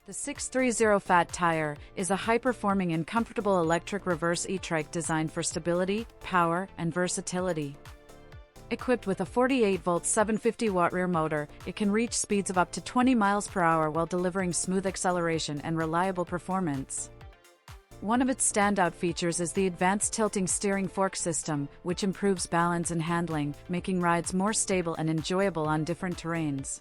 The Sixthreezero Fat Tire is a high-performing and comfortable electric reverse E-Trike designed for stability, power, and versatility. Equipped with a 48-volt 750-watt rear motor, it can reach speeds of up to 20 miles per hour while delivering smooth acceleration and reliable performance. One of its standout features is the advanced tilting steering fork system, which improves balance and handling, making rides more stable and enjoyable on different terrains.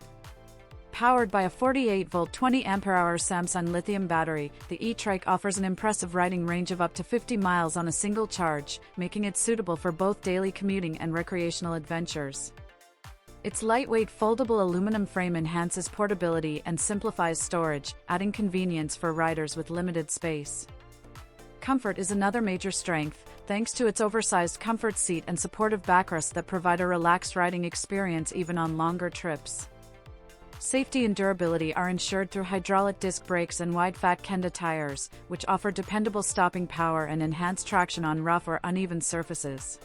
Powered by a 48-volt 20-amp-hour Samsung lithium battery, the E-Trike offers an impressive riding range of up to 50 miles on a single charge, making it suitable for both daily commuting and recreational adventures. Its lightweight foldable aluminum frame enhances portability and simplifies storage, adding convenience for riders with limited space. Comfort is another major strength, thanks to its oversized comfort seat and supportive backrest that provide a relaxed riding experience even on longer trips. Safety and durability are ensured through hydraulic disc brakes and wide-fat Kenda tires, which offer dependable stopping power and enhanced traction on rough or uneven surfaces.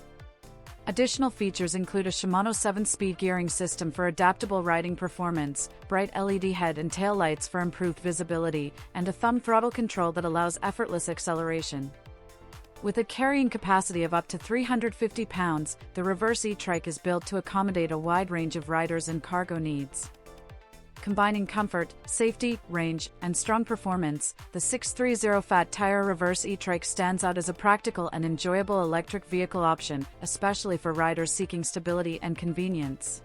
Additional features include a Shimano 7-speed gearing system for adaptable riding performance, bright LED head and tail lights for improved visibility, and a thumb throttle control that allows effortless acceleration. With a carrying capacity of up to 350 pounds, the Reverse E-Trike is built to accommodate a wide range of riders and cargo needs. Combining comfort, safety, range, and strong performance, the Sixthreezero Fat Tire Reverse E-Trike stands out as a practical and enjoyable electric vehicle option, especially for riders seeking stability and convenience.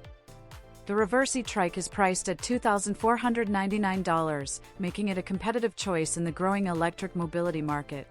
The Reverse E-Trike is priced at $2,499, making it a competitive choice in the growing electric mobility market.